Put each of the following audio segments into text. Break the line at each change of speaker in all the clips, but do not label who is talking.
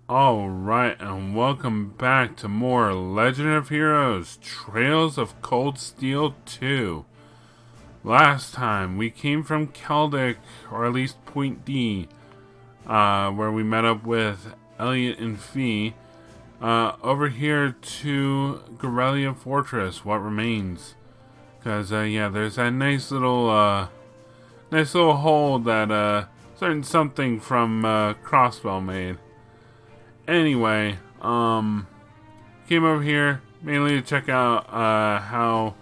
Alright, and welcome back to more Legend of Heroes Trails of Cold Steel 2. Last time we came from Keldic, or at least Point D, where we met up with Elliot and Fee, over here to Gorelia Fortress, what remains. Because, there's that nice little hole that, certain something from, Crossbow made. Anyway, came over here mainly to check out how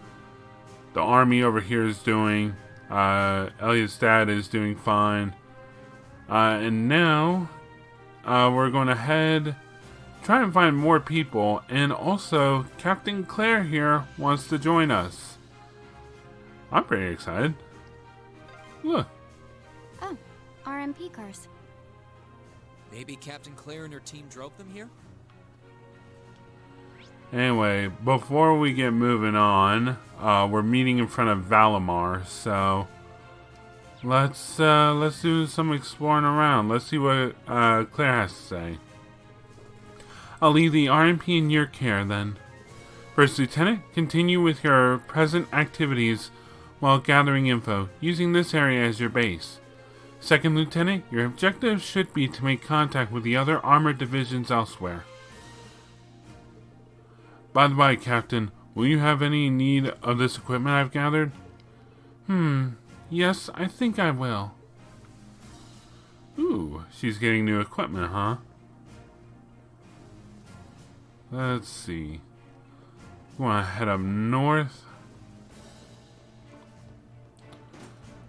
the army over here is doing. Elliot's dad is doing fine. And now we're going to try and find more people. And also, Captain Claire here wants to join us. I'm pretty excited. Look.
Oh, RMP cars.
Maybe Captain Claire and her team drove them here?
Anyway, before we get moving on, we're meeting in front of Valimar, so let's do some exploring around. Let's see what Claire has to say. I'll leave the RMP in your care then. First Lieutenant, continue with your present activities while gathering info, using this area as your base. Second Lieutenant, your objective should be to make contact with the other armored divisions elsewhere. By the way, Captain, will you have any need of this equipment I've gathered? Yes, I think I will. Ooh, she's getting new equipment, huh? Let's see. We want to head up north.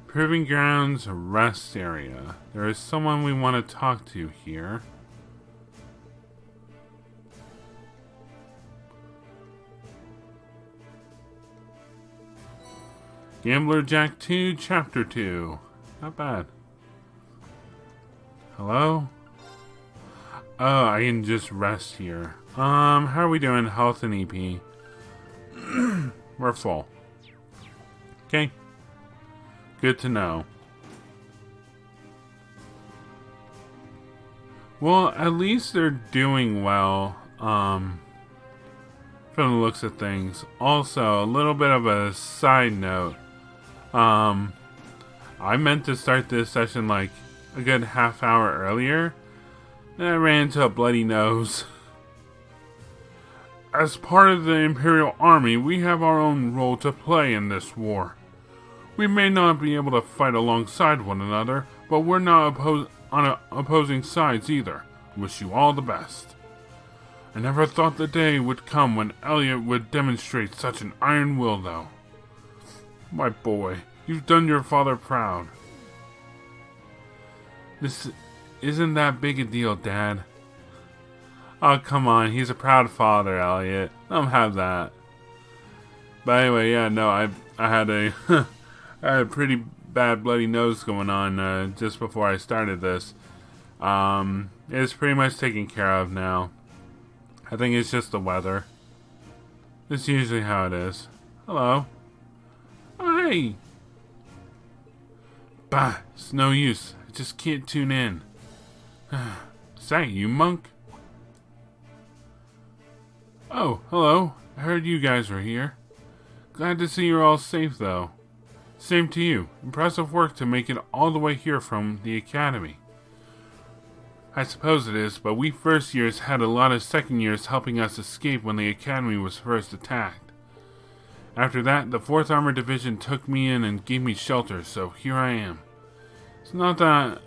Proving Grounds rest area. There is someone we want to talk to here. Gambler Jack 2, Chapter 2. Not bad. Hello? Oh, I can just rest here. How are we doing? Health and EP. We're full. Okay. Good to know. Well, at least they're doing well, from the looks of things. Also, a little bit of a side note. I meant to start this session like a good half hour earlier, and I ran into a bloody nose. As part of the Imperial Army, we have our own role to play in this war. We may not be able to fight alongside one another, but we're not on opposing sides either. Wish you all the best. I never thought the day would come when Elliot would demonstrate such an iron will, though. My boy, you've done your father proud. This isn't that big a deal, Dad. Oh, come on, he's a proud father, Elliot. Let him have that. But anyway, yeah, no, I had a... I had a pretty bad bloody nose going on just before I started this. It's pretty much taken care of now. I think it's just the weather. It's usually how it is. Hello. Oh, hey. Bah, it's no use. I just can't tune in. Is that you, Monk? Oh, hello. I heard you guys were here. Glad to see you're all safe, though. Same to you. Impressive work to make it all the way here from the academy. I suppose it is, but we first years had a lot of second years helping us escape when the academy was first attacked. After that, the 4th Armored Division took me in and gave me shelter, so here I am. It's not that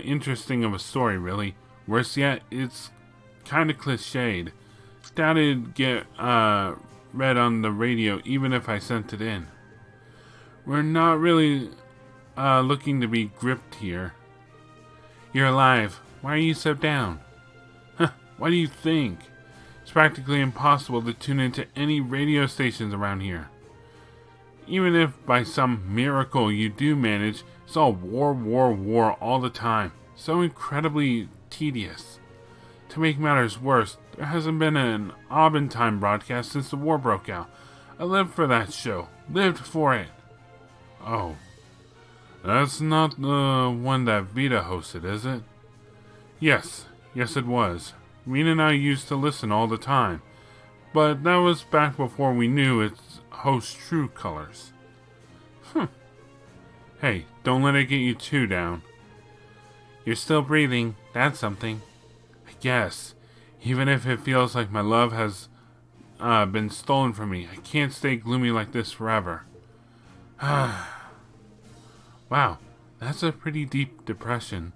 interesting of a story, really. Worse yet, it's kind of cliched. Doubt it'd get read on the radio even if I sent it in. We're not really looking to be gripped here. You're alive. Why are you so down? Huh, what do you think? It's practically impossible to tune into any radio stations around here. Even if by some miracle you do manage, it's all war, war, war all the time. So incredibly tedious. To make matters worse, there hasn't been an Abendtime broadcast since the war broke out. I lived for that show. Lived for it. Oh. That's not the one that Vita hosted, is it? Yes it was. Rena and I used to listen all the time, but that was back before we knew its host's true colors. Hey, don't let it get you too down. You're still breathing, that's something. I guess, even if it feels like my love has been stolen from me, I can't stay gloomy like this forever. Wow, that's a pretty deep depression.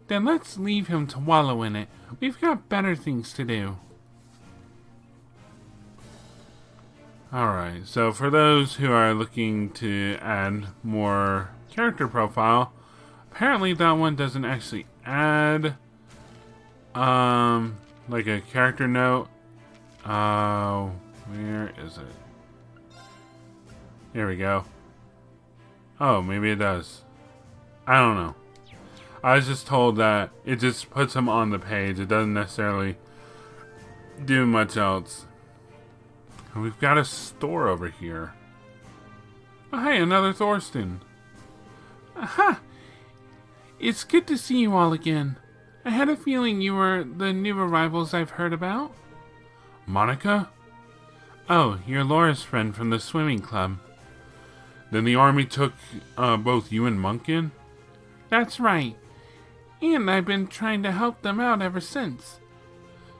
Then let's leave him to wallow in it. We've got better things to do. Alright, so for those who are looking to add more character profile, apparently that one doesn't actually add like a character note. Where is it? Here we go. Oh, maybe it does. I don't know. I was just told that it just puts them on the page. It doesn't necessarily do much else. And we've got a store over here. Oh, hey, another Thorsten. Aha! It's good to see you all again. I had a feeling you were the new arrivals I've heard about. Monica? Oh, you're Laura's friend from the swimming club. Then the army took both you and Monk in? That's right. And I've been trying to help them out ever since.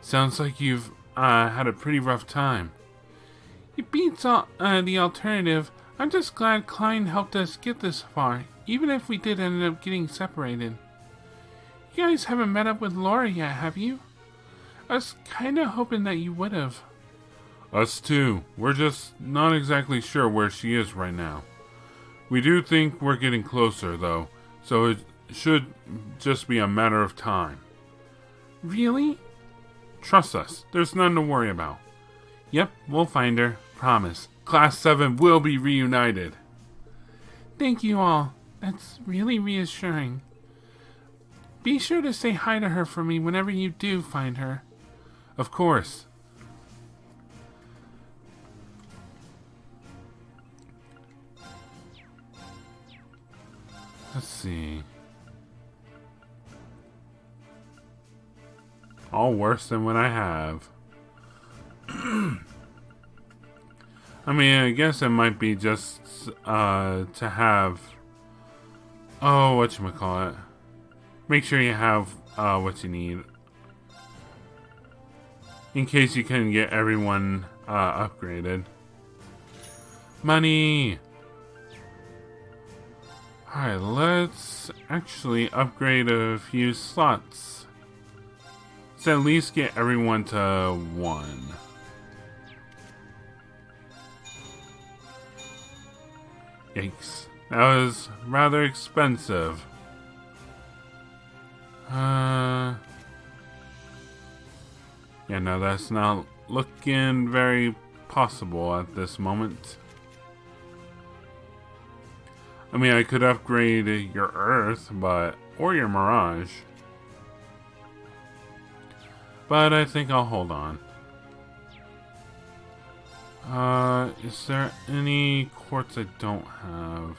Sounds like you've had a pretty rough time. It beats the alternative. I'm just glad Klein helped us get this far, even if we did end up getting separated. You guys haven't met up with Laura yet, have you? I was kinda hoping that you would have. Us too. We're just not exactly sure where she is right now. We do think we're getting closer, though, so it should just be a matter of time. Really? Trust us. There's nothing to worry about. Yep, we'll find her. Promise. Class 7 will be reunited. Thank you all. That's really reassuring. Be sure to say hi to her for me whenever you do find her. Of course. Let's see. All worse than what I have. I mean, I guess it might be just to have. Oh, whatchamacallit. Make sure you have what you need. In case you couldn't get everyone upgraded. Money! Alright, let's actually upgrade a few slots. Let's at least get everyone to 1. Yikes. That was rather expensive. Yeah, no, that's not looking very possible at this moment. I mean, I could upgrade your Earth, or your Mirage. But I think I'll hold on. Is there any quartz I don't have?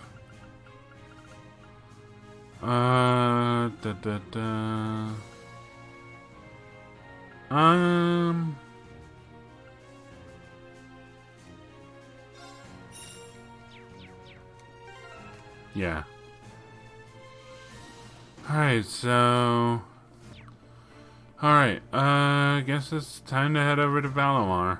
Yeah. Alright, so... Alright, I guess it's time to head over to Valimar.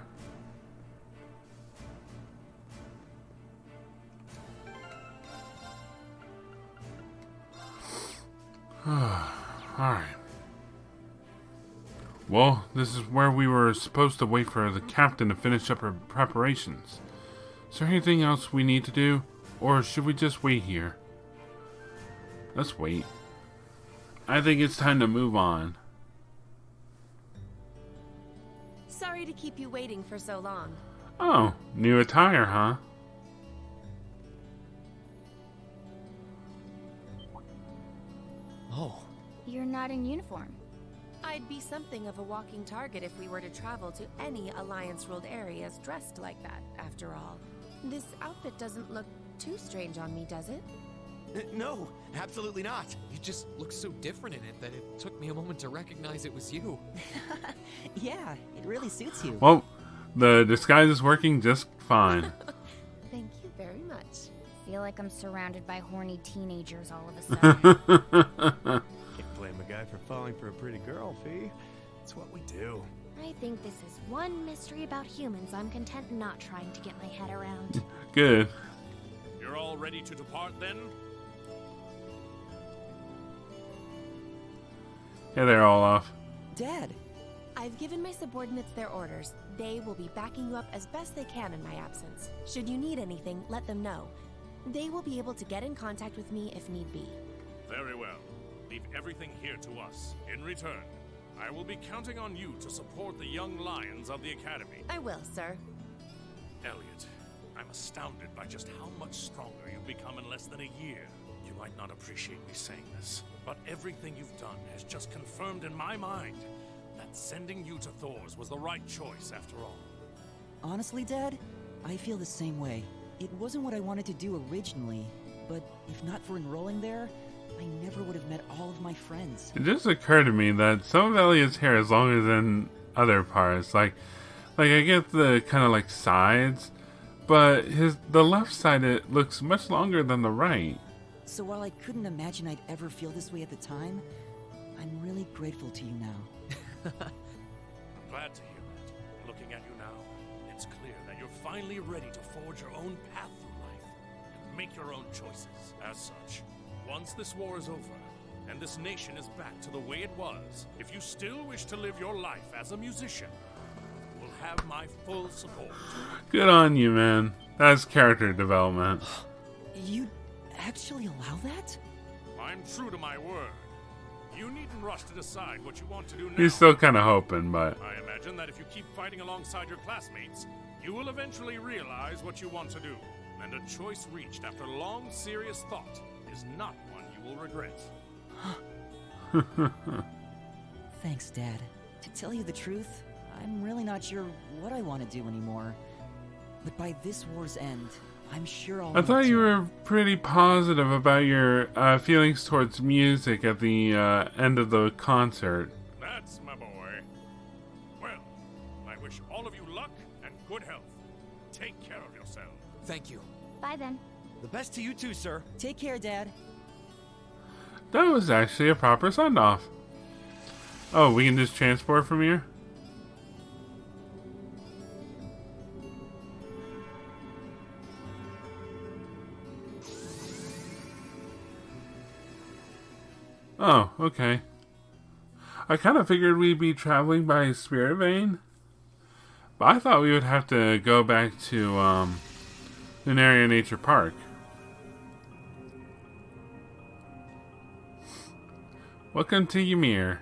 Alright. Well, this is where we were supposed to wait for the captain to finish up her preparations. Is there anything else we need to do? Or should we just wait here? Let's wait. I think it's time to move on.
Sorry to keep you waiting for so long.
Oh, new attire, huh?
Oh,
You're not in uniform.
I'd be something of a walking target if we were to travel to any Alliance-ruled areas dressed like that, after all. This outfit doesn't look too strange on me, does it?
No, absolutely not.
You just look so different in it that it took me a moment to recognize it was you.
Yeah, it really suits you.
Well, the disguise is working just fine.
Thank you very much.
Feel like I'm surrounded by horny teenagers all of a sudden.
Can't blame a guy for falling for a pretty girl, Fee. It's what we do.
I think this is one mystery about humans I'm content not trying to get my head around.
Good.
You're all ready to depart then?
Yeah, they're all off.
Dad,
I've given my subordinates their orders. They will be backing you up as best they can in my absence. Should you need anything, let them know. They will be able to get in contact with me if need be.
Very well. Leave everything here to us. In return, I will be counting on you to support the young lions of the Academy.
I will, sir.
Elliot, I'm astounded by just how much stronger you've become in less than a year. You might not appreciate me saying this, but everything you've done has just confirmed in my mind that sending you to Thor's was the right choice after all.
honestly, Dad, I feel the same way. It wasn't what I wanted to do originally, but if not for enrolling there, I never would have met all of my friends.
It just occurred to me that some of Elliot's hair is longer than other parts. Like I get the kind of like sides, but the left side, it looks much longer than the right.
So while I couldn't imagine I'd ever feel this way at the time, I'm really grateful to you now.
I'm glad to hear that. Looking at you now, it's clear that you're finally ready to forge your own path through life and make your own choices. As such, once this war is over and this nation is back to the way it was, if you still wish to live your life as a musician, you will have my full support.
Good on you, man. That's character development.
You actually allow that?
I'm true to my word. You needn't rush to decide what you want to do now.
He's still kind of hoping, but
I imagine that if you keep fighting alongside your classmates, you will eventually realize what you want to do. And a choice reached after long, serious thought is not one you will regret.
Thanks, Dad. To tell you the truth, I'm really not sure what I want to do anymore. But by this war's end, I'm sure I'll...
I thought you were pretty positive about your feelings towards music at the end of the concert.
That's my boy. Well, I wish all of you luck and good health. Take care of yourself.
Thank you.
Bye then.
The best to you too, sir.
Take care, Dad.
That was actually a proper send-off. Oh, we can just transport from here? Oh, okay. I kind of figured we'd be traveling by Spirit Vein, but I thought we would have to go back to Lunaria Nature Park. Welcome to Ymir.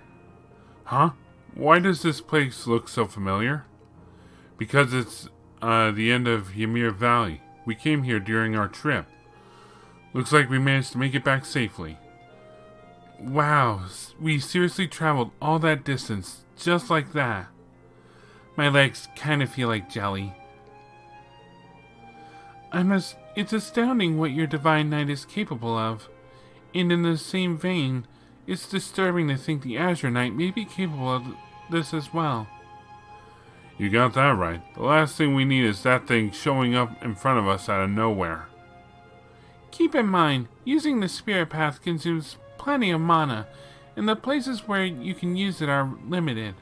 Huh? Why does this place look so familiar? Because it's the end of Ymir Valley. We came here during our trip. Looks like we managed to make it back safely. Wow, we seriously traveled all that distance, just like that. My legs kind of feel like jelly. It's astounding what your Divine Knight is capable of. And in the same vein, it's disturbing to think the Azure Knight may be capable of this as well. You got that right. The last thing we need is that thing showing up in front of us out of nowhere. Keep in mind, using the Spirit Path consumes plenty of mana, and the places where you can use it are limited.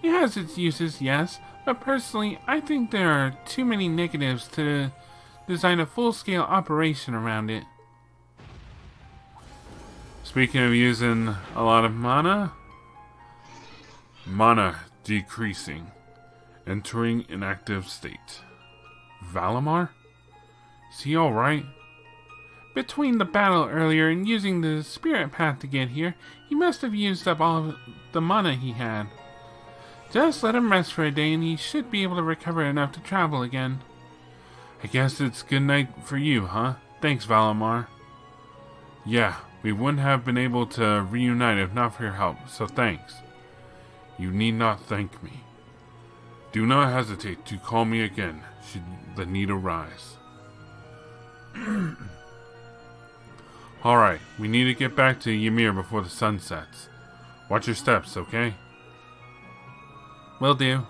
It has its uses, yes, but personally, I think there are too many negatives to design a full-scale operation around it. Speaking of using a lot of mana decreasing, entering an active state. Valimar? Is he alright? Between the battle earlier and using the Spirit Path to get here, he must have used up all of the mana he had. Just let him rest for a day and he should be able to recover enough to travel again. I guess it's good night for you, huh? Thanks, Valimar. Yeah, we wouldn't have been able to reunite if not for your help, so thanks. You need not thank me. Do not hesitate to call me again should the need arise. Alright, we need to get back to Ymir before the sun sets. Watch your steps, okay? Will do.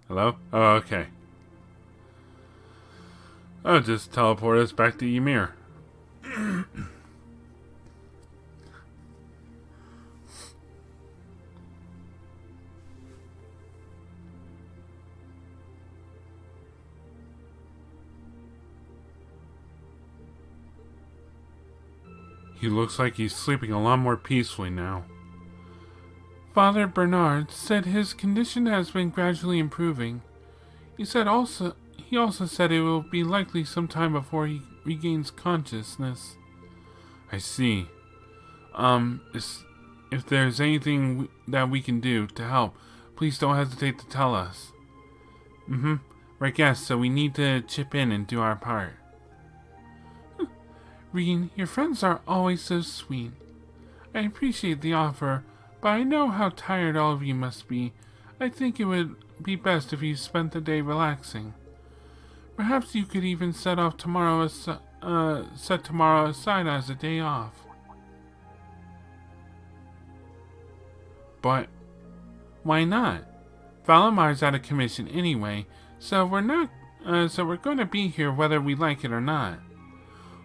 Hello? Oh, okay. Oh, just teleport us back to Ymir. He looks like he's sleeping a lot more peacefully now. Father Bernard said his condition has been gradually improving. He also said it will be likely some time before he regains consciousness. I see. If there's anything that we can do to help, please don't hesitate to tell us. Right, yes, so we need to chip in and do our part. Reen, your friends are always so sweet. I appreciate the offer, but I know how tired all of you must be. I think it would be best if you spent the day relaxing. Perhaps you could even set tomorrow aside as a day off. But why not? Valamar's out of commission anyway, so we're going to be here whether we like it or not.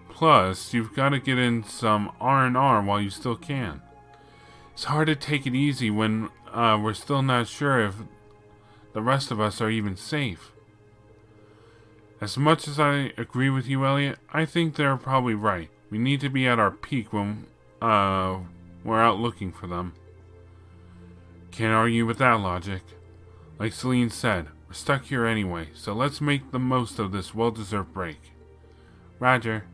Plus, you've got to get in some R&R while you still can. It's hard to take it easy when we're still not sure if the rest of us are even safe. As much as I agree with you, Elliot, I think they're probably right. We need to be at our peak when we're out looking for them. Can't argue with that logic. Like Celine said, we're stuck here anyway, so let's make the most of this well-deserved break. Roger.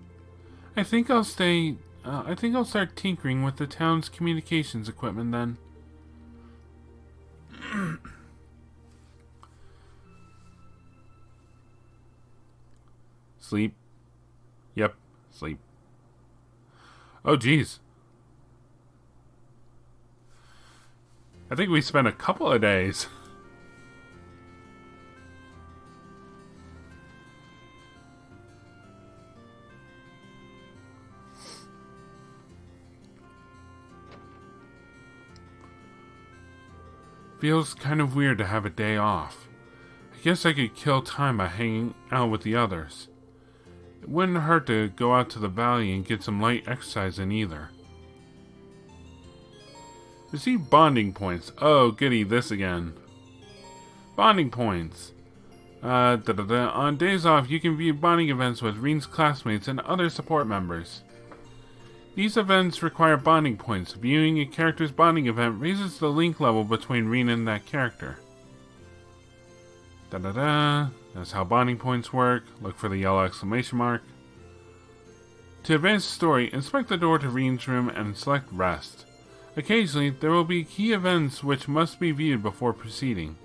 I think I'll start tinkering with the town's communications equipment then. Sleep. Yep, sleep. Oh, geez. I think we spent a couple of days. Feels kind of weird to have a day off. I guess I could kill time by hanging out with the others. It wouldn't hurt to go out to the valley and get some light exercise in either. Receive bonding points. Oh, goody, this again. Bonding points. On days off, you can view bonding events with Reen's classmates and other support members. These events require bonding points. Viewing a character's bonding event raises the link level between Reen and that character. That's how bonding points work. Look for the yellow exclamation mark. To advance the story, inspect the door to Reen's room and select Rest. Occasionally, there will be key events which must be viewed before proceeding.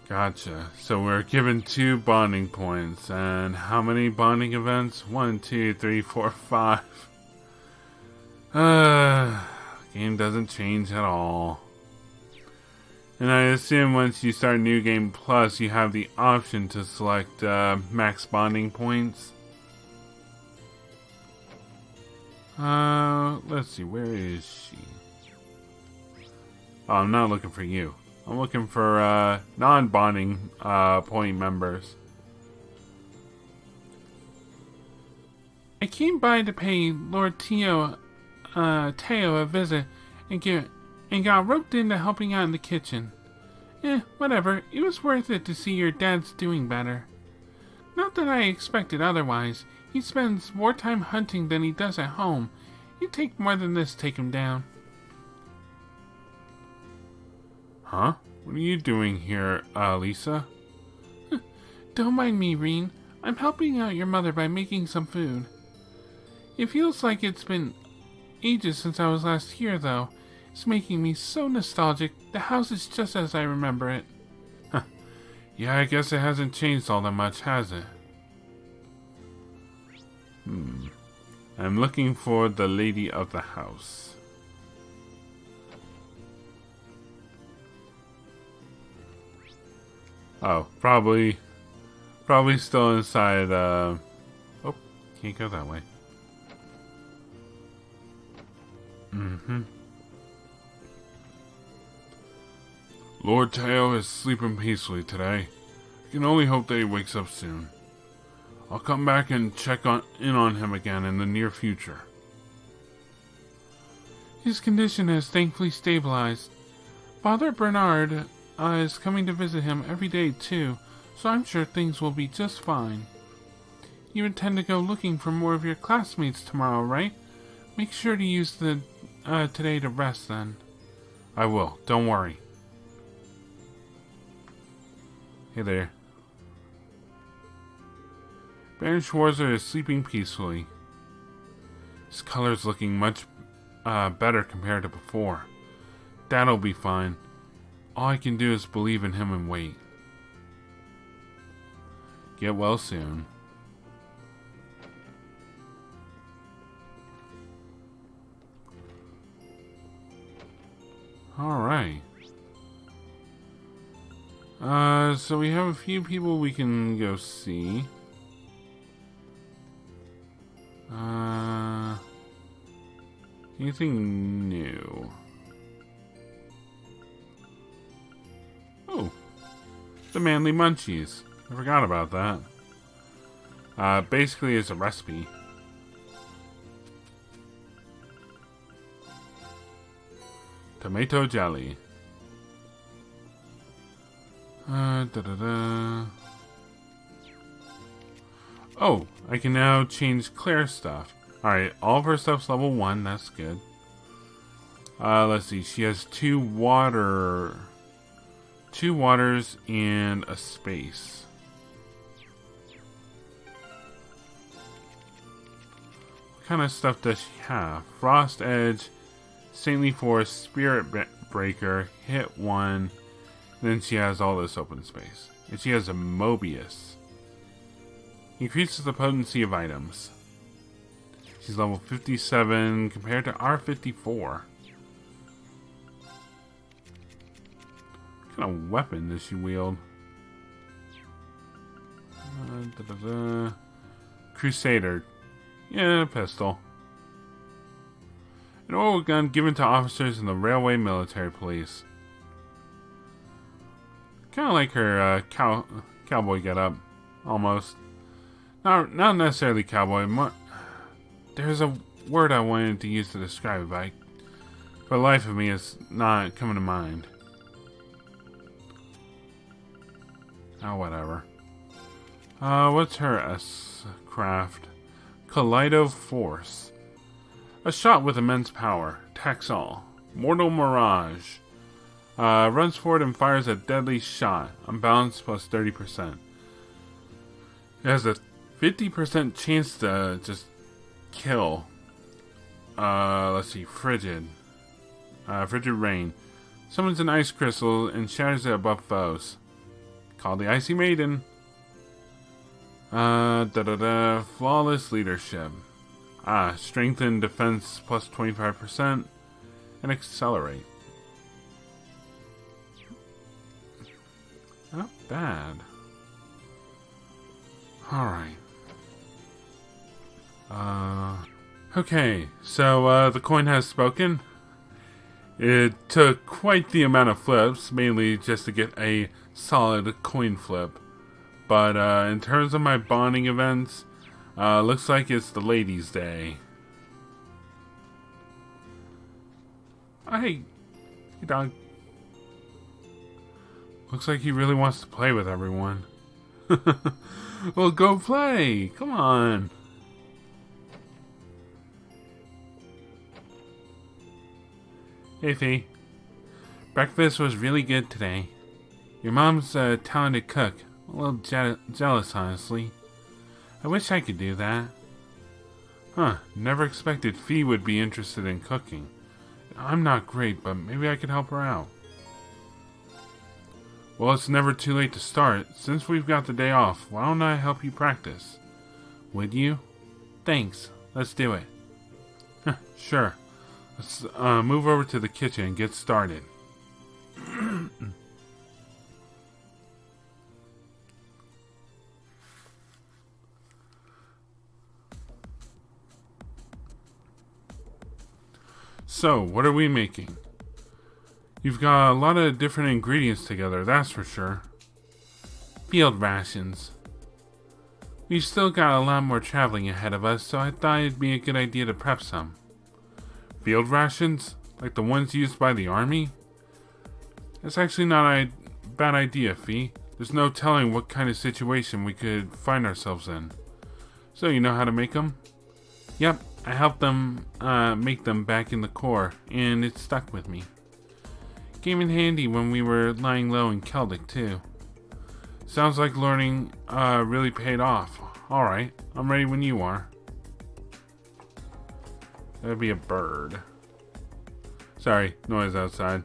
Gotcha. So we're given 2 bonding points. And how many bonding events? 1, 2, 3, 4, 5. Game doesn't change at all. And I assume once you start New Game Plus, you have the option to select max bonding points. Let's see, where is she? Oh, I'm not looking for you. I'm looking for non-bonding point members. I came by to pay Lord Teo a visit and got roped into helping out in the kitchen. Whatever. It was worth it to see your dad's doing better. Not that I expected otherwise. He spends more time hunting than he does at home. You'd take more than this to take him down. Huh? What are you doing here, Lisa? Don't mind me, Reen. I'm helping out your mother by making some food. It feels like it's been ages since I was last here, though. It's making me so nostalgic. The house is just as I remember it. Yeah, I guess it hasn't changed all that much, has it? I'm looking for the lady of the house. Oh, probably still inside, oh, can't go that way. Lord Teo is sleeping peacefully today. I can only hope that he wakes up soon. I'll come back and check in on him again in the near future. His condition has thankfully stabilized. Father Bernard is coming to visit him every day too, so I'm sure things will be just fine. You intend to go looking for more of your classmates tomorrow, right? Make sure to use the today to rest then. I will, don't worry. Hey there. Baron Schwarzer is sleeping peacefully. His color's looking much better compared to before. That'll be fine. All I can do is believe in him and wait. Get well soon. Alright. So we have a few people we can go see. Anything new? Oh, the Manly Munchies. I forgot about that. Basically it's a recipe. Tomato jelly. Oh, I can now change Claire's stuff. Alright, all of her stuff's level 1, that's good. Let's see, she has two waters and a space. What kind of stuff does she have? Frost Edge, Saintly Force, Spirit Breaker, Hit 1, then she has all this open space. And she has a Mobius. Increases the potency of items. She's level 57 compared to our 54. What kind of weapon does she wield? Crusader. Yeah, pistol. An oil gun given to officers in the railway military police. Kind of like her cowboy getup, almost. Not necessarily cowboy. There's a word I wanted to use to describe it, but for the life of me, it's not coming to mind. Oh, whatever. What's her S-craft? Kaleido Force. A shot with immense power. Attacks all. Mortal Mirage. Runs forward and fires a deadly shot. Unbalanced plus 30%. It has a 50% chance to just kill. Let's see. Frigid. Frigid Rain. Summons an ice crystal and shatters it above foes. Called the Icy Maiden. Flawless leadership. Strengthen defense plus 25% and accelerate. Not bad. Alright. Okay, so the coin has spoken. It took quite the amount of flips, mainly just to get a solid coin flip. But in terms of my bonding events, looks like it's the ladies' day. Hey dog. Looks like he really wants to play with everyone. Well, go play! Come on! Hey, Fee. Breakfast was really good today. Your mom's a talented cook. A little jealous, honestly. I wish I could do that. Huh, never expected Fee would be interested in cooking. I'm not great, but maybe I could help her out. Well, it's never too late to start. Since we've got the day off, why don't I help you practice? Would you? Thanks. Let's do it. Sure. Let's move over to the kitchen and get started. So, what are we making? You've got a lot of different ingredients together, that's for sure. Field rations. We've still got a lot more traveling ahead of us, so I thought it'd be a good idea to prep some. Field rations? Like the ones used by the army? That's actually not a bad idea, Fee. There's no telling what kind of situation we could find ourselves in. So you know how to make them? Yep, I helped them make them back in the Corps, and it stuck with me. Came in handy when we were lying low in Celtic, too. Sounds like learning really paid off. Alright, I'm ready when you are. That'd be a bird. Sorry, noise outside.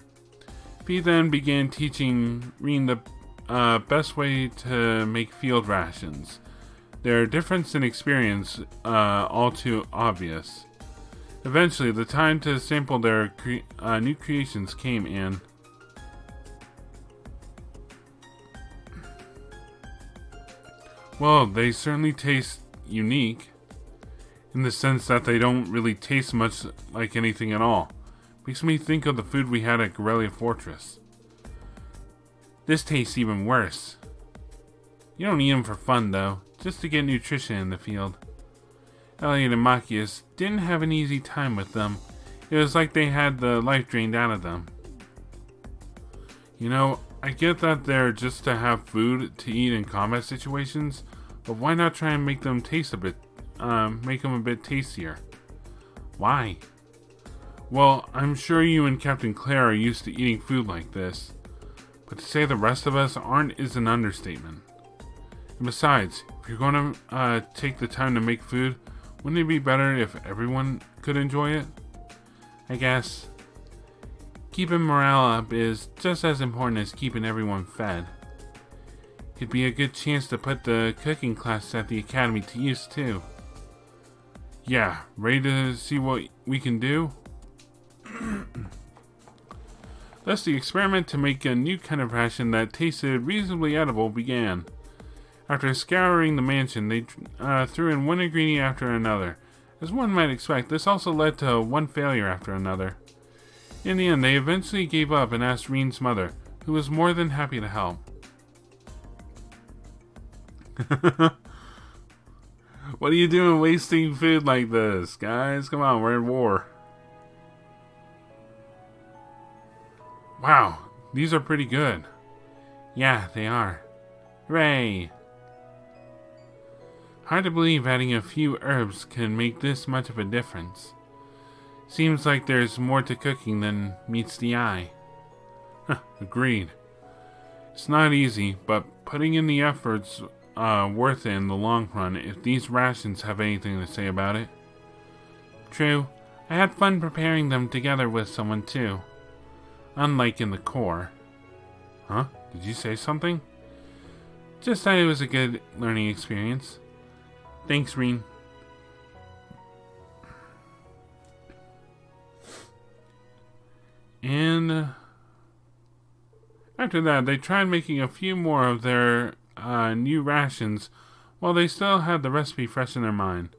P then began teaching Reen the best way to make field rations. Their difference in experience all too obvious. Eventually, the time to sample their new creations came in. Well, they certainly taste unique, in the sense that they don't really taste much like anything at all. Makes me think of the food we had at Gorelia Fortress. This tastes even worse. You don't eat them for fun, though, just to get nutrition in the field. Elliot and Machias didn't have an easy time with them. It was like they had the life drained out of them. You know, I get that they're just to have food to eat in combat situations, but why not try and make them taste make them a bit tastier? Why? Well, I'm sure you and Captain Claire are used to eating food like this, but to say the rest of us aren't is an understatement. And besides, if you're going to take the time to make food, wouldn't it be better if everyone could enjoy it? I guess keeping morale up is just as important as keeping everyone fed. Could be a good chance to put the cooking class at the academy to use too. Yeah, ready to see what we can do? Thus the experiment to make a new kind of ration that tasted reasonably edible began. After scouring the mansion, they threw in one ingredient after another. As one might expect, this also led to one failure after another. In the end, they eventually gave up and asked Reen's mother, who was more than happy to help. What are you doing wasting food like this, guys? Come on, we're in war. Wow, these are pretty good. Yeah, they are. Hooray! Hard to believe adding a few herbs can make this much of a difference. Seems like there's more to cooking than meets the eye. Agreed. It's not easy, but putting in the effort's worth it in the long run if these rations have anything to say about it. True, I had fun preparing them together with someone too. Unlike in the Corps. Huh? Did you say something? Just that it was a good learning experience. Thanks, Reen. And after that, they tried making a few more of their new rations while they still had the recipe fresh in their mind.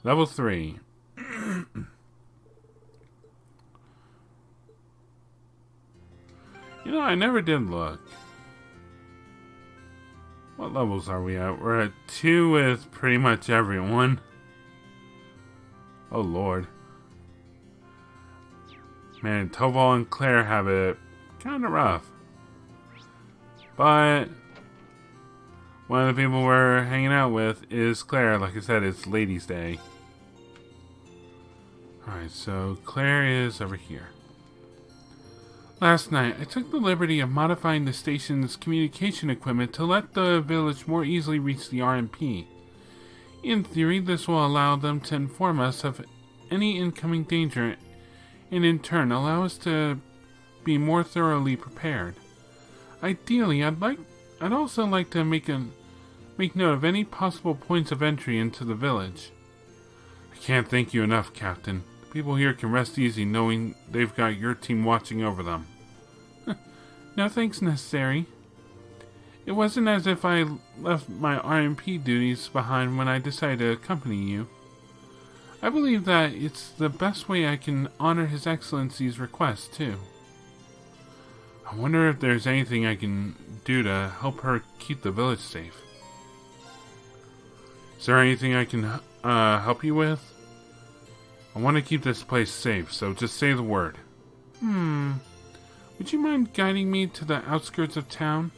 Level 3. You know, I never did look. What levels are we at? We're at 2 with pretty much everyone. Oh lord. Man, Toval and Claire have it kind of rough. But one of the people we're hanging out with is Claire. Like I said, it's Ladies' Day. Alright, so Claire is over here. Last night, I took the liberty of modifying the station's communication equipment to let the village more easily reach the RMP. In theory, this will allow them to inform us of any incoming danger and in turn allow us to be more thoroughly prepared. Ideally, I'd also like to make note of any possible points of entry into the village. I can't thank you enough, Captain. The people here can rest easy knowing they've got your team watching over them. No thanks necessary. It wasn't as if I left my RMP duties behind when I decided to accompany you. I believe that it's the best way I can honor His Excellency's request, too. I wonder if there's anything I can do to help her keep the village safe. Is there anything I can help you with? I want to keep this place safe, so just say the word. Would you mind guiding me to the outskirts of town?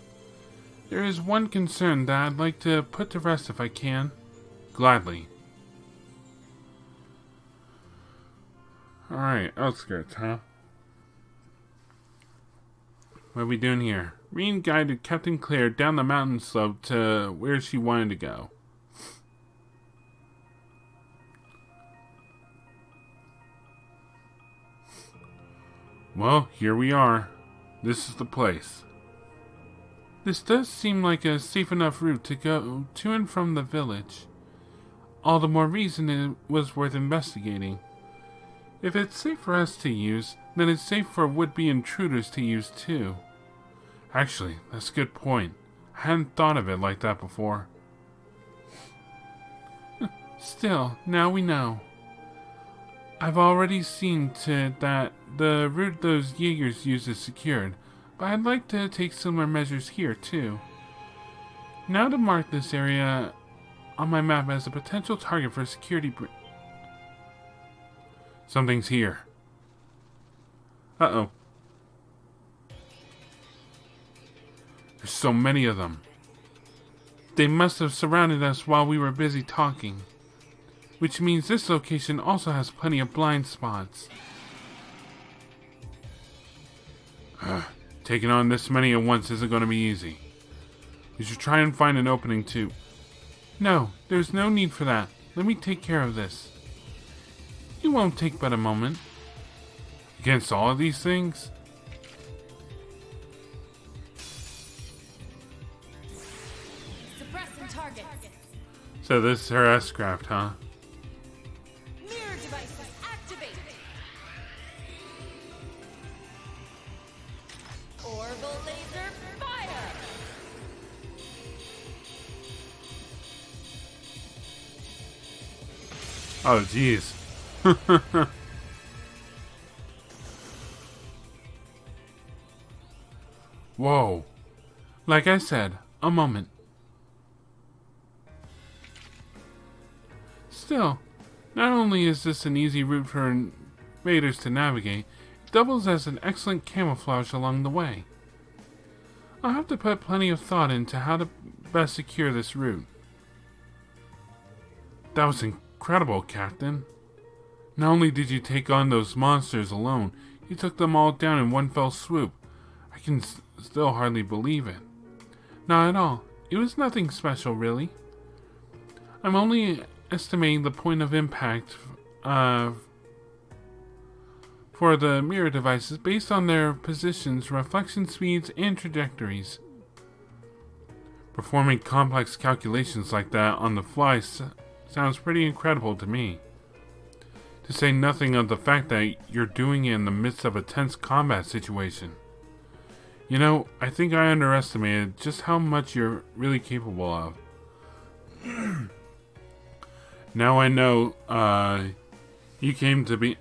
There is one concern that I'd like to put to rest if I can. Gladly. Alright, outskirts, huh? What are we doing here? Reen guided Captain Claire down the mountain slope to where she wanted to go. Well, here we are. This is the place. This does seem like a safe enough route to go to and from the village. All the more reason it was worth investigating. If it's safe for us to use, then it's safe for would-be intruders to use too. Actually, that's a good point. I hadn't thought of it like that before. Still, now we know. I've already seen to that the route those Jaegers use is secured, but I'd like to take similar measures here too. Now to mark this area on my map as a potential target for security Something's here. Uh-oh. There's so many of them. They must have surrounded us while we were busy talking. Which means this location also has plenty of blind spots. Taking on this many at once isn't going to be easy. We should try and find an opening too. No, there's no need for that. Let me take care of this. It won't take but a moment. Against all of these things?
Suppressing targets.
So this is her S-craft, huh?
Mirror devices activated. Orbital laser fire.
Oh, jeez. Whoa. Like I said, a moment. Still, not only is this an easy route for invaders to navigate, it doubles as an excellent camouflage along the way. I'll have to put plenty of thought into how to best secure this route. That was incredible, Captain. Not only did you take on those monsters alone, you took them all down in one fell swoop. I can still hardly believe it. Not at all. It was nothing special, really. I'm only estimating the point of impact for the mirror devices based on their positions, reflection speeds, and trajectories. Performing complex calculations like that on the fly sounds pretty incredible to me. To say nothing of the fact that you're doing it in the midst of a tense combat situation. You know, I think I underestimated just how much you're really capable of. Now I know how you came to be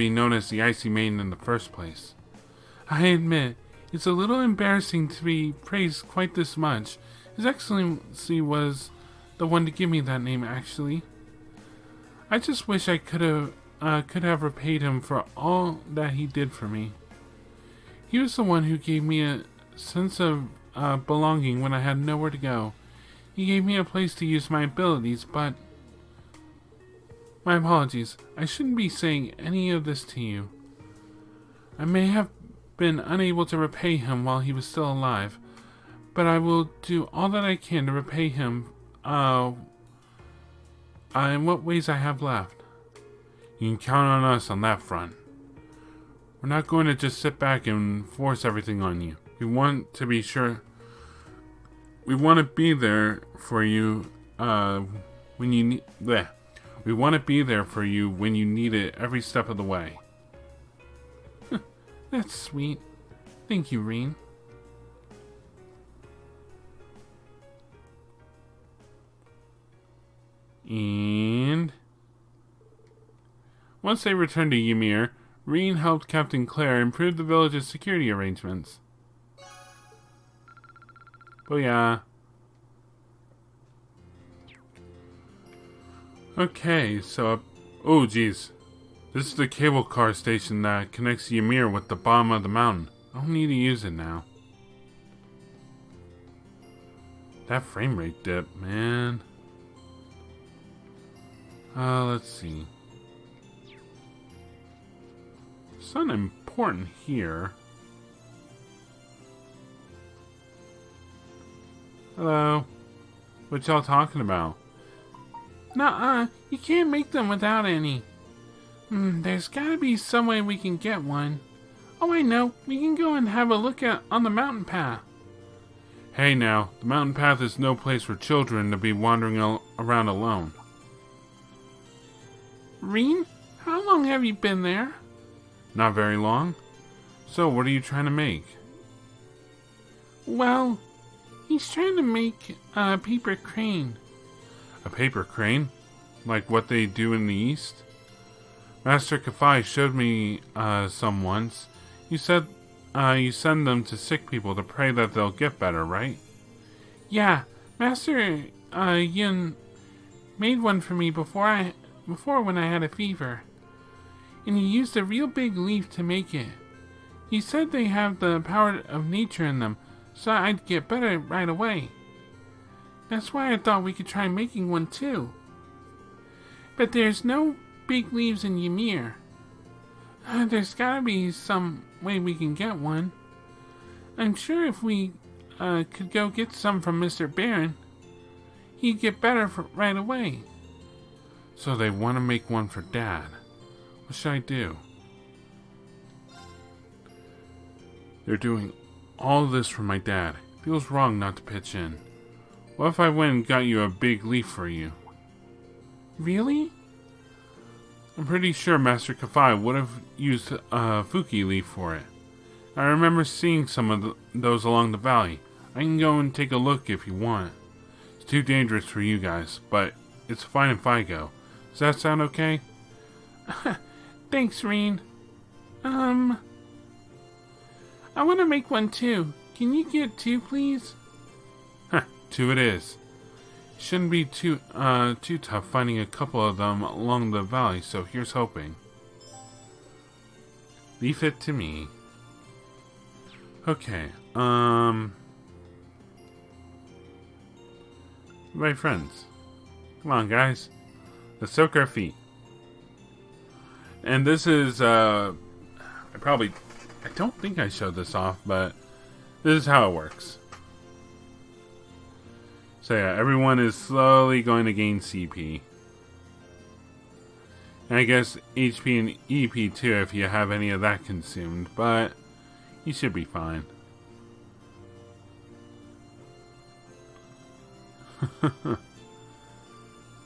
known as the Icy Maiden in the first place. I admit, it's a little embarrassing to be praised quite this much. His Excellency was the one to give me that name, actually. I just wish I could have repaid him for all that he did for me. He was the one who gave me a sense of belonging when I had nowhere to go. He gave me a place to use my abilities, but... My apologies. I shouldn't be saying any of this to you. I may have been unable to repay him while he was still alive, but I will do all that I can to repay him in what ways I have left. You can count on us on that front. We're not going to just sit back and force everything on you. We want to be sure. We want to be there for you when you need. We want to be there for you when you need it every step of the way. That's sweet. Thank you, Reen. And Once they returned to Ymir, Reen helped Captain Claire improve the village's security arrangements. Booyah. Okay, so... oh, geez. This is the cable car station that connects Ymir with the bottom of the mountain. I don't need to use it now. That frame rate dip, man. Let's see. Something important here. Hello. What y'all talking about? Nuh-uh, you can't make them without any. There's gotta be some way we can get one. Oh, I know. We can go and have a look on the mountain path. Hey now, the mountain path is no place for children to be wandering around alone. Reen, how long have you been there? Not very long. So, what are you trying to make? Well, he's trying to make a paper crane. A paper crane? Like what they do in the East? Master Kafai showed me some once. You said you send them to sick people to pray that they'll get better, right? Yeah, Master Yun made one for me before when I had a fever. And he used a real big leaf to make it. He said they have the power of nature in them, so I'd get better right away. That's why I thought we could try making one too. But there's no big leaves in Ymir. There's gotta be some way we can get one. I'm sure if we could go get some from Mr. Baron, he'd get better right away. So they want to make one for Dad. What should I do? They're doing all of this for my dad. Feels wrong not to pitch in. What if I went and got you a big leaf for you? Really? I'm pretty sure Master Kafai would have used a Fuki leaf for it. I remember seeing some of those along the valley. I can go and take a look if you want. It's too dangerous for you guys, but it's fine if I go. Does that sound okay? Thanks, Reen. I want to make one too. Can you get 2, please? 2 it is. Shouldn't be too tough finding a couple of them along the valley, so here's hoping. Leave it to me. Okay, my friends. Come on, guys. Let's soak our feet. And this is, I don't think I showed this off, but this is how it works. So yeah, everyone is slowly going to gain CP. And I guess HP and EP too if you have any of that consumed, but you should be fine.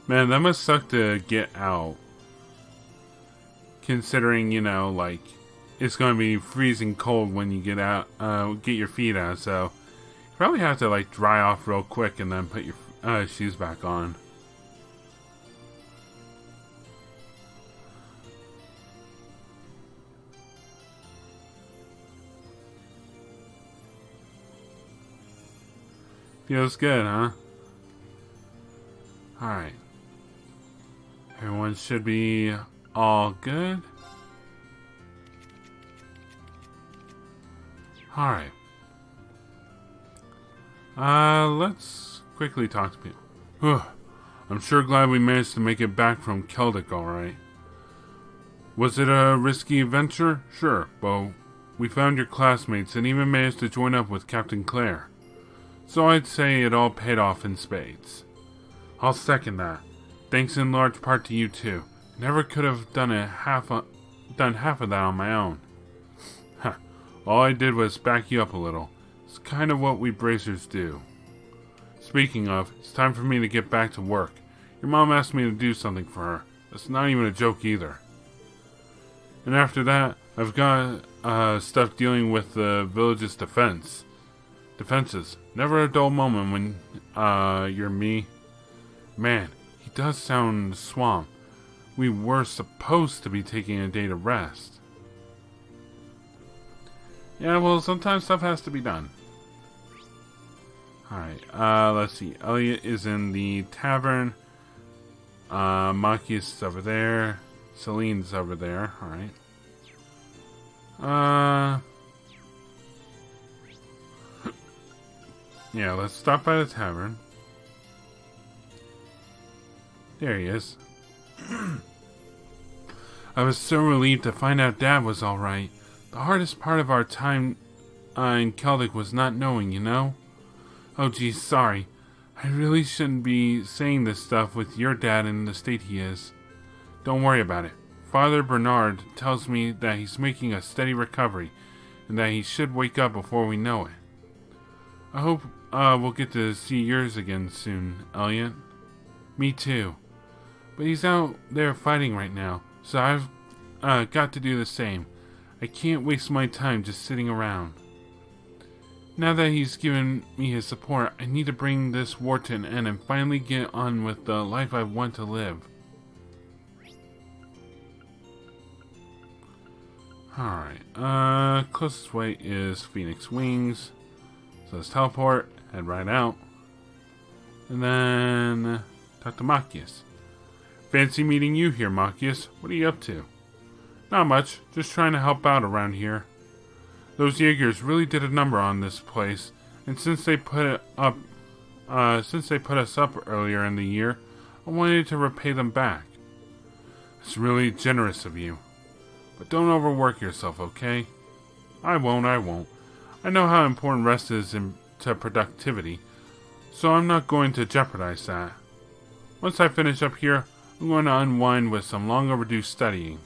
Man, that must suck to get out. Considering, you know, like, it's going to be freezing cold when you get out, get your feet out, so you probably have to, like, dry off real quick and then put your shoes back on. Feels good, huh? Alright. Everyone should be all good. Alright. Let's quickly talk to people. Whew. I'm sure glad we managed to make it back from Celtic alright. Was it a risky adventure? Sure, but we found your classmates and even managed to join up with Captain Claire. So I'd say it all paid off in spades. I'll second that. Thanks in large part to you too. Never could have done half of that on my own. All I did was back you up a little. It's kind of what we bracers do. Speaking of, it's time for me to get back to work. Your mom asked me to do something for her. That's not even a joke either. And after that, I've got stuff dealing with the village's defenses. Never a dull moment when you're me. Man, he does sound swamped. We were supposed to be taking a day to rest. Yeah, well, sometimes stuff has to be done. Alright, let's see. Elliot is in the tavern. Machias is over there. Celine's over there. Alright. Yeah, let's stop by the tavern. There he is. I was so relieved to find out Dad was alright. The hardest part of our time in Celtic was not knowing, you know? Oh geez, sorry. I really shouldn't be saying this stuff with your dad in the state he is. Don't worry about it. Father Bernard tells me that he's making a steady recovery, and that he should wake up before we know it. I hope we'll get to see yours again soon, Elliot. Me too. But he's out there fighting right now, so I've got to do the same. I can't waste my time just sitting around. Now that he's given me his support, I need to bring this war to an end and finally get on with the life I want to live. Alright, closest way is Phoenix Wings. So let's teleport, head right out. And then talk to Machias. Fancy meeting you here, Machias. What are you up to? Not much, just trying to help out around here. Those Jaegers really did a number on this place, and since they put us up earlier in the year, I wanted to repay them back. It's really generous of you. But don't overwork yourself, okay? I won't. I know how important rest is to productivity, so I'm not going to jeopardize that. Once I finish up here, I'm going to unwind with some long overdue studying.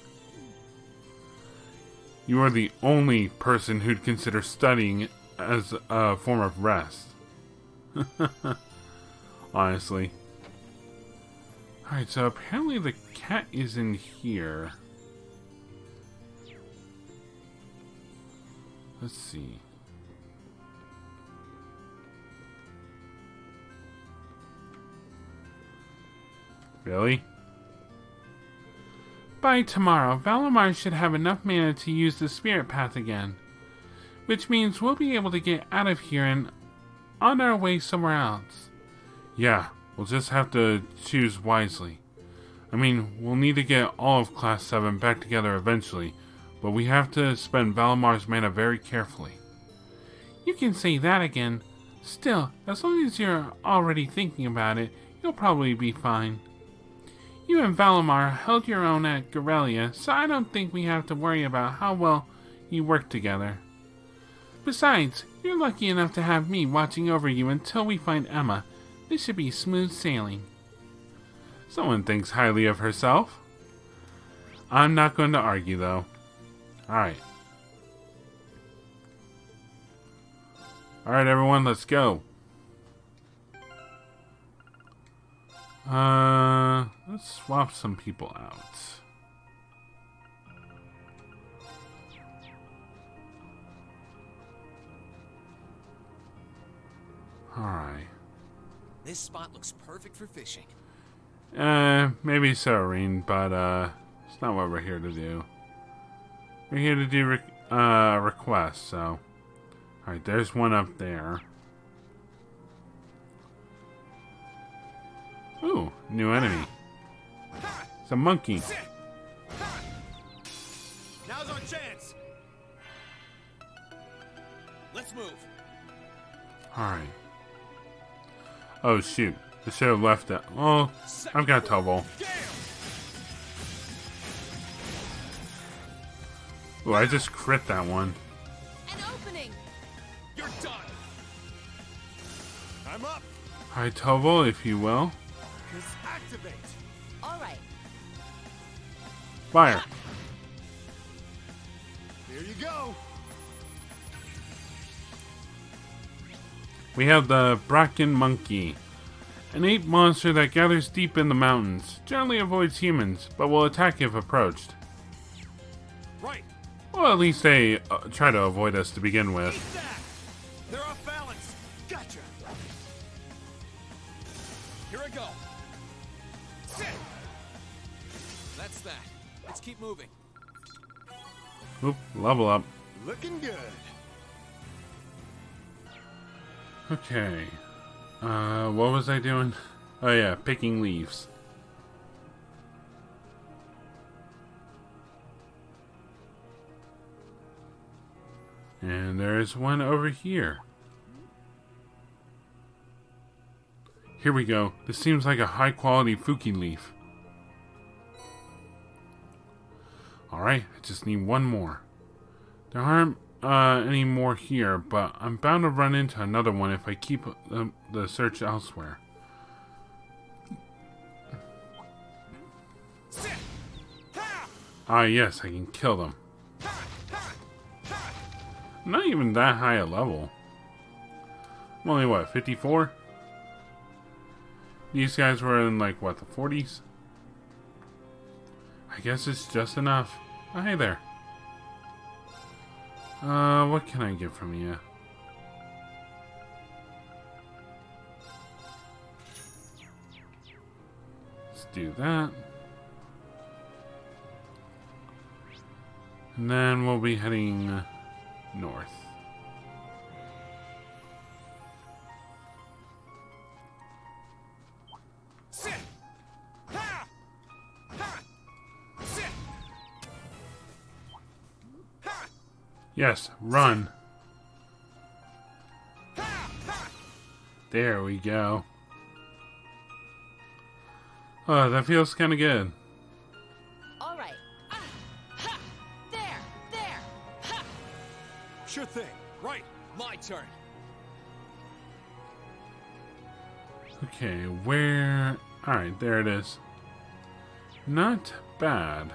You are the only person who'd consider studying as a form of rest. Honestly. Alright, so apparently the cat is in here. Let's see. Really? By tomorrow, Valimar should have enough mana to use the spirit path again. Which means we'll be able to get out of here and on our way somewhere else. Yeah, we'll just have to choose wisely. I mean, we'll need to get all of Class 7 back together eventually, but we have to spend Valimar's mana very carefully. You can say that again. Still, as long as you're already thinking about it, you'll probably be fine. You and Valimar held your own at Gorelia, so I don't think we have to worry about how well you work together. Besides, you're lucky enough to have me watching over you until we find Emma. This should be smooth sailing. Someone thinks highly of herself. I'm not going to argue, though. Alright. Alright, everyone, let's go. Let's swap some people out. Alright.
This spot looks perfect for fishing.
Maybe so, Reen, but, it's not what we're here to do. We're here to do, requests, so. Alright, there's one up there. Ooh, new enemy. It's a monkey.
Now's our chance. Let's move.
Alright. Oh, shoot. I should have left that. Oh, I've got Tubble. Ooh, I just crit that one.
An opening.
You're done. I'm up.
Alright, Tubble, if you will.
Activate.
All right.
Fire.
Here you go.
We have the Bracken Monkey. An ape monster that gathers deep in the mountains. Generally avoids humans, but will attack if approached.
Right.
Well, at least they try to avoid us to begin with.
Eat that. They're off balance. Gotcha. Here I go. Sit.
That's that. Let's keep moving.
Oop, level up.
Looking good.
Okay. What was I doing? Oh yeah, picking leaves. And there's one over here. Here we go. This seems like a high quality Fuki leaf. Alright, I just need one more. There aren't any more here, but I'm bound to run into another one if I keep the search elsewhere. Ah yes, I can kill them. I'm not even that high a level. I'm only what, 54? These guys were in like what, the 40s? I guess it's just enough. Oh, hey there. What can I get from you? Let's do that. And then we'll be heading north. Yes, run. There we go. Oh, that feels kind of good.
All right. There. Ha.
Sure thing. Right.
My turn.
Okay, where... Alright, there it is. Not bad.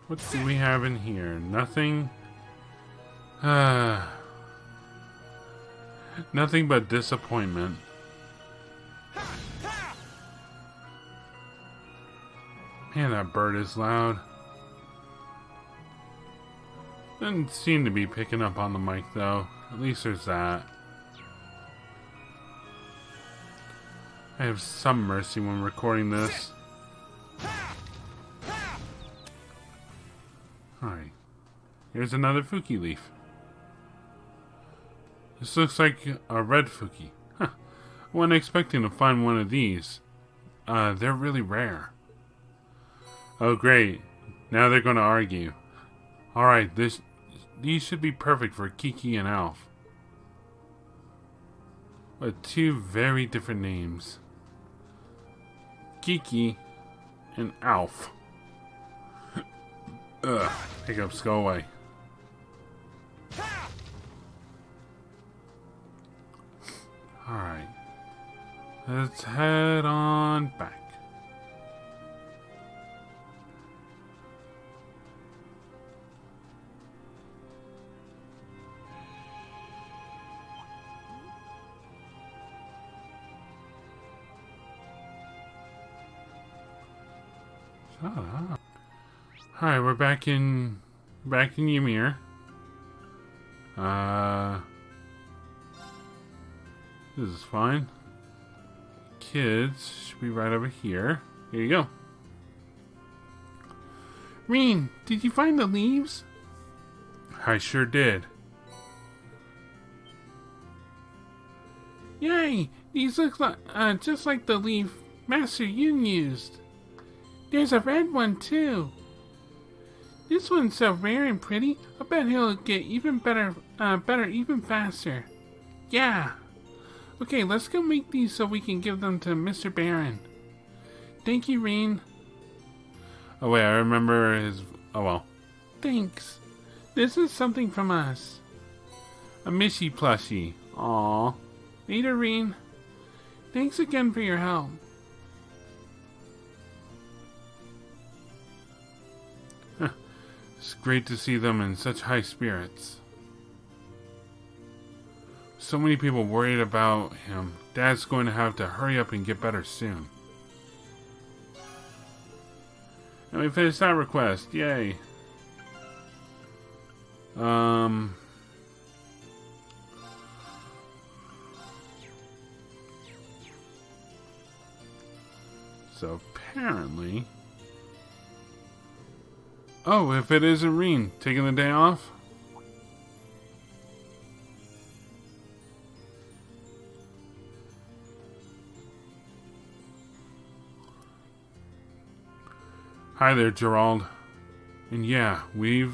What do we have in here? Nothing? Nothing but disappointment. Man, that bird is loud. Doesn't seem to be picking up on the mic, though. At least there's that. I have some mercy when recording this. Alright. Here's another Fuki leaf. This looks like a red Fuki. Huh. I wasn't expecting to find one of these. They're really rare. Oh great. Now they're gonna argue. Alright, these should be perfect for Kiki and Alf. But two very different names. Kiki and Alf. Ugh, hiccups, go away. Alright. Let's head on back. Shut up. Alright, we're back in Ymir. This is fine. Kids should be right over here. Here you go. Reen, did you find the leaves? I sure did. Yay! These look like just like the leaf Master Yun used. There's a red one too. This one's so rare and pretty, I bet he'll get even better even faster. Yeah. Okay, let's go make these so we can give them to Mr. Baron. Thank you, Reen. Oh wait, I remember his... Oh well. Thanks. This is something from us. A Mishy plushie. Aww. Later, Reen. Thanks again for your help. It's great to see them in such high spirits. So many people worried about him. Dad's going to have to hurry up and get better soon. And we finished that request. Yay. So apparently... Oh, if it isn't Reen, taking the day off? Hi there, Gerald. And yeah, we're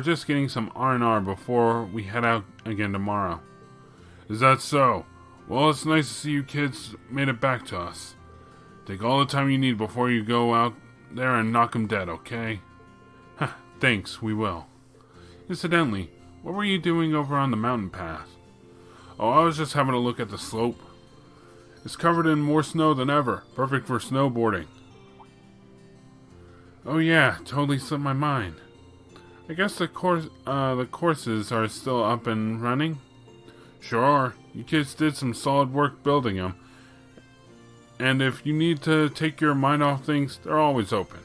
just getting some R&R before we head out again tomorrow. Is that so? Well, it's nice to see you kids made it back to us. Take all the time you need before you go out there and knock 'em dead, okay? Thanks, we will. Incidentally, what were you doing over on the mountain path? Oh, I was just having a look at the slope. It's covered in more snow than ever. Perfect for snowboarding. Oh yeah, totally slipped my mind. I guess the courses are still up and running? Sure are. You kids did some solid work building them. And if you need to take your mind off things, they're always open.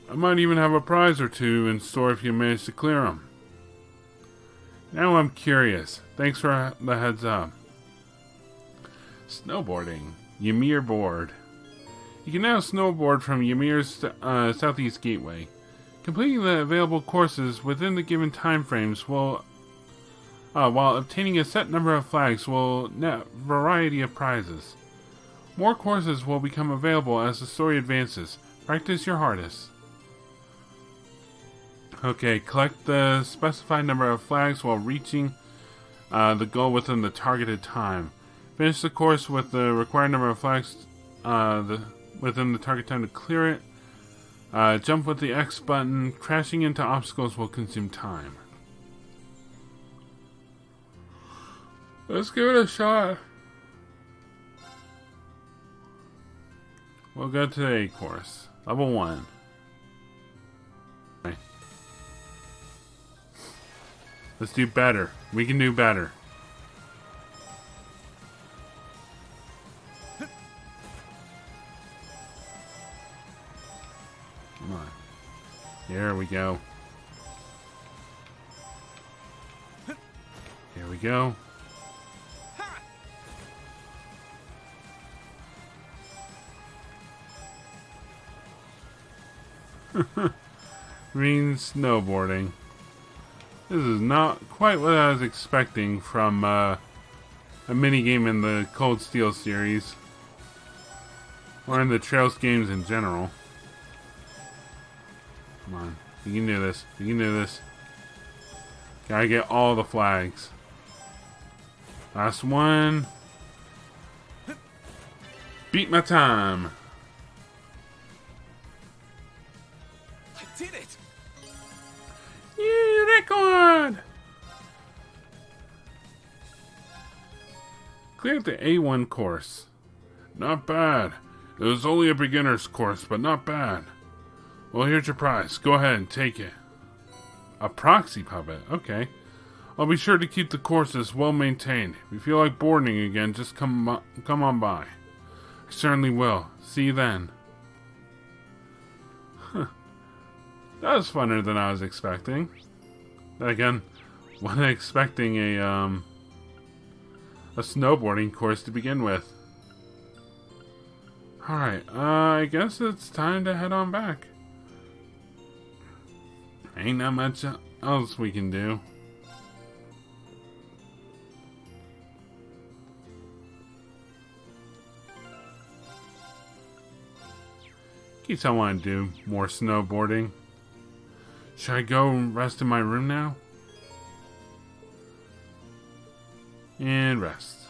I might even have a prize or two in store if you manage to clear them. Now I'm curious. Thanks for the heads up. Snowboarding. Ymir board. You can now snowboard from Ymir's southeast gateway. Completing the available courses within the given time frames will, while obtaining a set number of flags, will net a variety of prizes. More courses will become available as the story advances. Practice your hardest. Okay, collect the specified number of flags while reaching the goal within the targeted time. Finish the course with the required number of flags within the target time to clear it. Jump with the X button. Crashing into obstacles will consume time. Let's give it a shot. We'll go to the A course. Level 1. Okay. Let's do better. We can do better. Come on. Here we go. Here we go. Green snowboarding. This is not quite what I was expecting from a minigame in the Cold Steel series. Or in the Trails games in general. Come on. You can do this. You can do this. Gotta get all the flags. Last one. Beat my time.
I did it!
Yeah, record! Cleared the A1 course. Not bad. It was only a beginner's course, but not bad. Well, here's your prize. Go ahead and take it. A proxy puppet. Okay. I'll be sure to keep the courses well maintained. If you feel like boarding again, just come on by. I certainly will. See you then. Huh. That was funner than I was expecting. Then again, wasn't expecting a snowboarding course to begin with. Alright, I guess it's time to head on back. Ain't not much else we can do. Keeps I want to do more snowboarding. Should I go rest in my room now? And rest.